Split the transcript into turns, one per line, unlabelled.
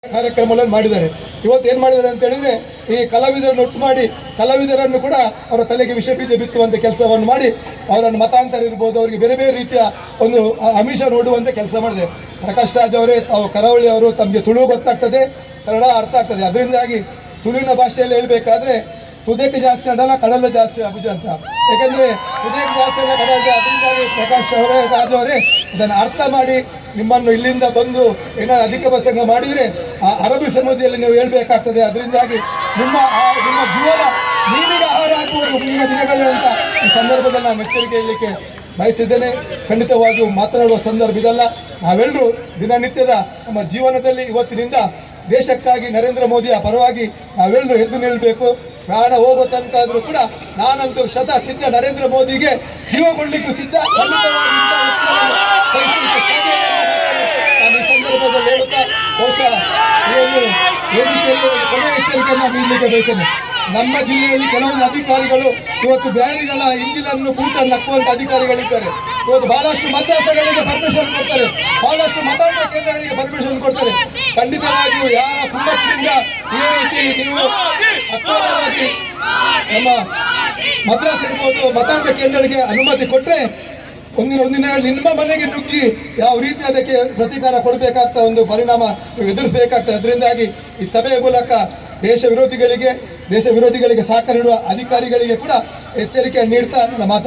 ಕಾರ್ಯಕ್ರಮಗಳನ್ನು ಮಾಡಿದ್ದಾರೆ. ಇವತ್ತು ಏನು ಮಾಡಿದ್ದಾರೆ ಅಂತ ಹೇಳಿದ್ರೆ, ಈ ಕಲಾವಿದರನ್ನು ಒಟ್ಟು ಮಾಡಿ ಕಲಾವಿದರನ್ನು ಕೂಡ ಅವರ ತಲೆಗೆ ವಿಷ ಬೀಜ ಬಿತ್ತುವಂಥ ಕೆಲಸವನ್ನು ಮಾಡಿ ಅವರನ್ನು ಮತಾಂತರ ಇರ್ಬೋದು, ಅವರಿಗೆ ಬೇರೆ ಬೇರೆ ರೀತಿಯ ಒಂದು ಆಮಿಷ ನೋಡುವಂಥ ಕೆಲಸ ಮಾಡಿದ್ದಾರೆ. ಪ್ರಕಾಶ್ ರಾಜ್ ಅವರೇ, ತಾವು ಕರಾವಳಿ ಅವರು, ತಮಗೆ ತುಳು ಗೊತ್ತಾಗ್ತದೆ, ಕನ್ನಡ ಅರ್ಥ ಆಗ್ತದೆ. ಅದರಿಂದಾಗಿ ತುಳುವಿನ ಭಾಷೆಯಲ್ಲಿ ಹೇಳಬೇಕಾದ್ರೆ ತುದೇಕೆ ಜಾಸ್ತಿ ಅಡಲ್ಲ, ಕಡಲ ಜಾಸ್ತಿ ಅಬುಜ ಅಂತ. ಯಾಕಂದರೆ ತುದೇಕೆ ಜಾಸ್ತಿ ಅಲ್ಲ, ಕಡಲ ಜಾಸ್ತಿ. ಅದರಿಂದಾಗಿ ಪ್ರಕಾಶ್ ಅವರೇ, ರಾಜ್ ಅವರೇ ಇದನ್ನು ಅರ್ಥ ಮಾಡಿ ನಿಮ್ಮನ್ನು ಇಲ್ಲಿಂದ ಬಂದು ಏನಾದ್ರು ಅಧಿಕ ಪ್ರಸಂಗ ಮಾಡಿದರೆ ಆ ಅರಬ್ಬಿ ಸಮುದ್ರದಲ್ಲಿ ನೀವು ಹೇಳ್ಬೇಕಾಗ್ತದೆ. ಅದರಿಂದಾಗಿ ನಿಮ್ಮ ಜೀವನ ನೀರಿಗೆ ಆಹಾರ ಹಾಕುವುದು ಮುಂದಿನ ದಿನಗಳೇ ಅಂತ ಈ ಸಂದರ್ಭದಲ್ಲಿ ನಾನು ಎಚ್ಚರಿಕೆ ಹೇಳಲಿಕ್ಕೆ ಬಯಸಿದ್ದೇನೆ. ಖಂಡಿತವಾಗಿಯೂ ಮಾತನಾಡುವ ಸಂದರ್ಭ ಇದಲ್ಲ. ನಾವೆಲ್ಲರೂ ದಿನನಿತ್ಯದ ನಮ್ಮ ಜೀವನದಲ್ಲಿ ಇವತ್ತಿನಿಂದ ದೇಶಕ್ಕಾಗಿ ನರೇಂದ್ರ ಮೋದಿಯ ಪರವಾಗಿ ನಾವೆಲ್ಲರೂ ಎದ್ದು ನಿಲ್ಲಬೇಕು. ಪ್ರಾಣ ಹೋಗೋ ತನಕ ಆದರೂ ಕೂಡ ನಾನಂತೂ ಸಿದ್ಧ, ನರೇಂದ್ರ ಮೋದಿಗೆ ಜೀವ ಕೊಡಲಿಕ್ಕೂ ಸಿದ್ಧ. ನಾನು ಈ ಸಂದರ್ಭದಲ್ಲಿ ಹೇಳುತ್ತಾ ಬಹುಶಃ ಈ ಒಂದು ವೇದಿಕೆಯಲ್ಲಿ ಕೊನೆಯ ಎಚ್ಚರಿಕೆಯನ್ನು ನೀಡಲಿಕ್ಕೆ ಬಯಸ್ತೇನೆ. ನಮ್ಮ ಜಿಲ್ಲೆಯಲ್ಲಿ ಕೆಲವೊಂದು ಅಧಿಕಾರಿಗಳು ಇವತ್ತು ಬ್ಯಾರಿಗಳ ಇಂಜಿನನ್ನು ಬೂಟನ್ನು ಹಾಕುವಂಥ ಅಧಿಕಾರಿಗಳಿದ್ದಾರೆ. ಇವತ್ತು ಬಹಳಷ್ಟು ಮತದಾರಗಳಿಗೆ ಪರ್ಮಿಷನ್ ಕೊಡ್ತಾರೆ, ಬಹಳಷ್ಟು ಮತದಾನ ಕೇಂದ್ರಗಳಿಗೆ ಪರ್ಮಿಷನ್ ಕೊಡ್ತಾರೆ. ಖಂಡಿತವಾಗಿಯೂ ಯಾರ ಕುಮ್ಮಕ್ಕಿನಿಂದ ಈ ರೀತಿ ನೀವು ಅಕ್ರಮವಾಗಿ ನಮ್ಮ ಮದ್ರಾಸ್ ಇರ್ಬೋದು ಮತದಾನ ಕೇಂದ್ರಗಳಿಗೆ ಅನುಮತಿ ಕೊಟ್ಟರೆ ಒಂದಿನ ನಿಮ್ಮ ಮನೆಗೆ ನುಗ್ಗಿ ಯಾವ ರೀತಿ ಅದಕ್ಕೆ ಪ್ರತೀಕಾರ ಕೊಡಬೇಕಾಗ್ತದೆ, ಒಂದು ಪರಿಣಾಮ ನೀವು ಎದುರಿಸಬೇಕಾಗ್ತದೆ. ಅದರಿಂದಾಗಿ ಈ ಸಭೆಯ ಮೂಲಕ ದೇಶ ವಿರೋಧಿಗಳಿಗೆ ಸಹಕಾರ ನೀಡುವ ಅಧಿಕಾರಿಗಳಿಗೆ ಕೂಡ ಎಚ್ಚರಿಕೆ ನೀಡ್ತಾ ನನ್ನ ಮಾತನ್ನು